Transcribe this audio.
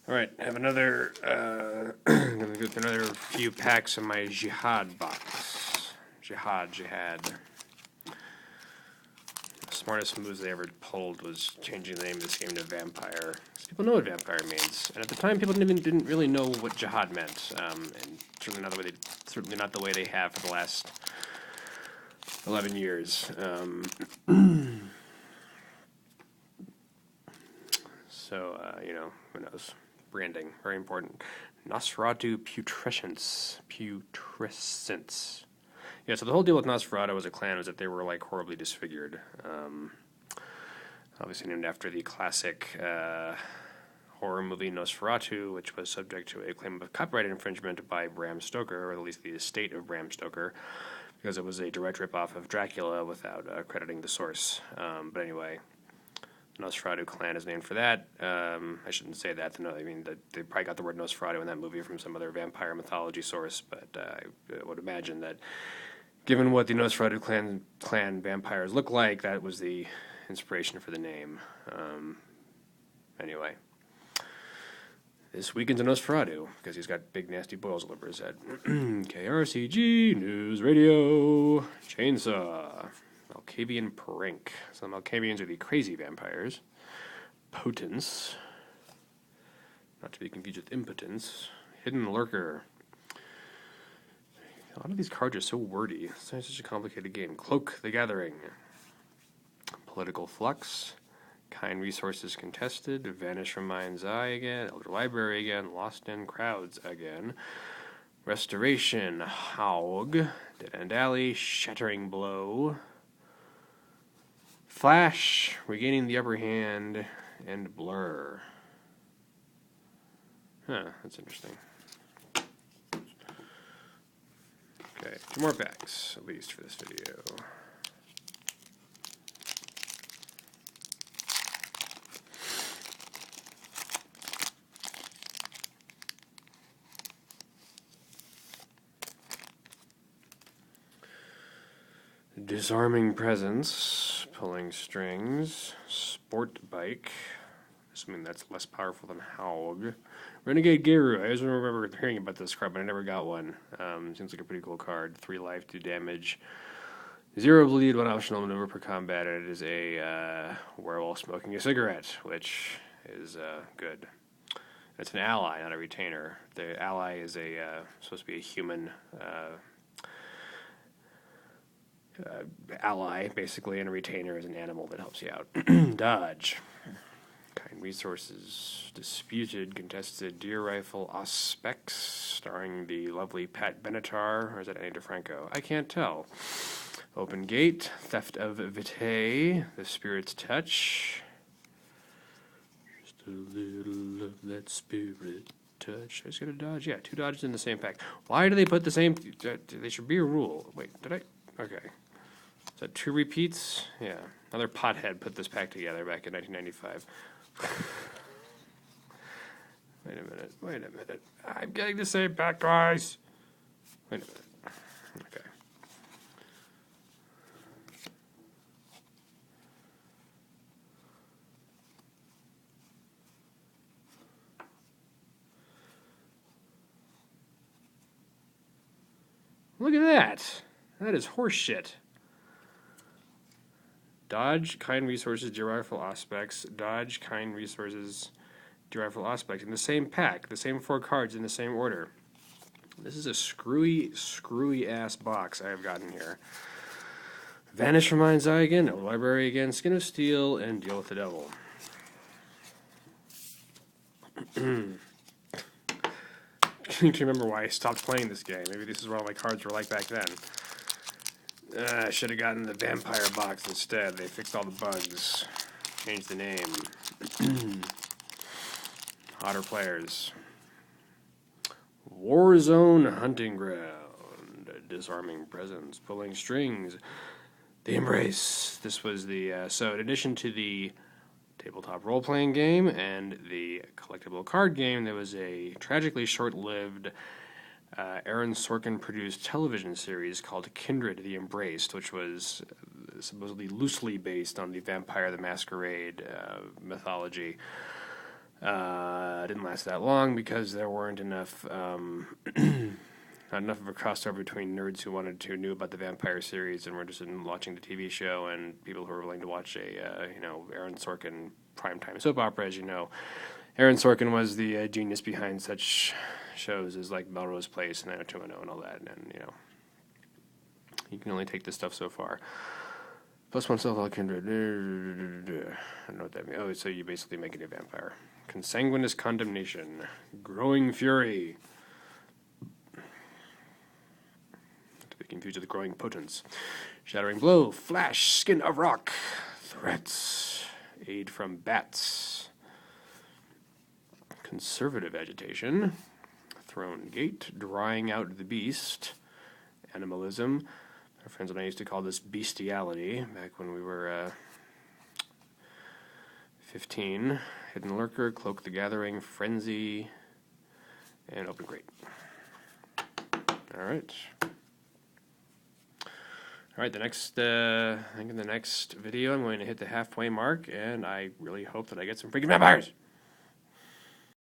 All right, I have another. I'm gonna go through another few packs in my Jyhad box. Jyhad. The smartest moves they ever pulled was changing the name of this game to Vampire. 'Cause people know what Vampire means, and at the time, people didn't really know what Jyhad meant, and certainly not the way they have for the last 11 years. So who knows? Branding, very important. Nosferatu putrescence. Yeah, so the whole deal with Nosferatu as a clan was that they were like horribly disfigured. Obviously named after the classic horror movie Nosferatu, which was subject to a claim of copyright infringement by Bram Stoker, or at least the estate of Bram Stoker, because it was a direct ripoff of Dracula without crediting the source. But anyway, Nosferatu clan is named for that. I shouldn't say that. I mean, they probably got the word Nosferatu in that movie from some other vampire mythology source, but I would imagine that given what the Nosferatu clan vampires look like, that was the inspiration for the name. Anyway, this weekend's a Nosferatu, because he's got big nasty boils all over his head. KRCG, News Radio, Chainsaw. Malkavian Prank. So the Malkavians are the crazy vampires. Potence. Not to be confused with impotence. Hidden Lurker. A lot of these cards are so wordy. It's such a complicated game. Cloak the Gathering. Political Flux. Kind Resources Contested. Vanish from Mind's Eye again. Elder Library again. Lost in Crowds again. Restoration. Haug. Dead End Alley. Shattering Blow. Flash, Regaining the Upper Hand, and Blur. That's interesting. Okay, 2 more packs, at least, for this video. Disarming Presence, Pulling Strings, Sport Bike, assuming that's less powerful than Haug. Renegade Geru, I always remember hearing about this card, but I never got one. Seems like a pretty cool card. 3 life, 2 damage, 0 bleed, 1 optional maneuver per combat, and it is a werewolf smoking a cigarette, which is good. It's an ally, not a retainer. The ally is supposed to be a human ally, basically, and a retainer is an animal that helps you out. Dodge. Kind Resources. Disputed, Contested, Deer Rifle, Auspex, starring the lovely Pat Benatar, or is that Annie DeFranco? I can't tell. Open Gate. Theft of Vitae. The Spirit's Touch. Just a little of that spirit touch. I just got a dodge. Yeah, 2 dodges in the same pack. Why do they put the same? They should be a rule. Wait, did I? Okay. Is that 2 repeats? Yeah. Another pothead put this pack together back in 1995. Wait a minute. I'm getting the same pack twice. Wait a minute. Okay. Look at that. That is horse shit. Dodge, Kind Resources, Deer Rifle, Auspex. Dodge, Kind Resources, Deer Rifle, Auspex. In the same pack, the same 4 cards in the same order. This is a screwy ass box I have gotten here. Vanish from Mind's Eye again, Elder Library again, Skin of Steel, and Deal with the Devil. Can you remember why I stopped playing this game? Maybe this is what all my cards were like back then. I should have gotten the Vampire box instead. They fixed all the bugs. Changed the name. Hotter players. Warzone Hunting Ground. Disarming Presence. Pulling Strings. The Embrace. This was the... so in addition to the tabletop role-playing game and the collectible card game, there was a tragically short-lived Aaron Sorkin-produced television series called Kindred the Embraced, which was supposedly loosely based on the Vampire the Masquerade mythology. Didn't last that long because there weren't enough, not enough of a crossover between nerds who knew about the vampire series and were interested in watching the TV show, and people who were willing to watch Aaron Sorkin primetime soap opera. As you know, Aaron Sorkin was the genius behind such shows as like Melrose Place and 90210 and all that, and you can only take this stuff so far. Plus one self, all kindred. I don't know what that means. Oh, so you basically make it a vampire. Consanguineous condemnation. Growing fury. Not to be confused with growing potence. Shattering blow. Flash. Skin of rock. Threats. Aid from bats. Conservative agitation. Throne gate. Drying out the beast. Animalism. Our friends and I used to call this bestiality back when we were 15. Hidden lurker, cloak the gathering, frenzy, and open grate. All right. The next, I think in the next video, I'm going to hit the halfway mark, and I really hope that I get some freaking vampires.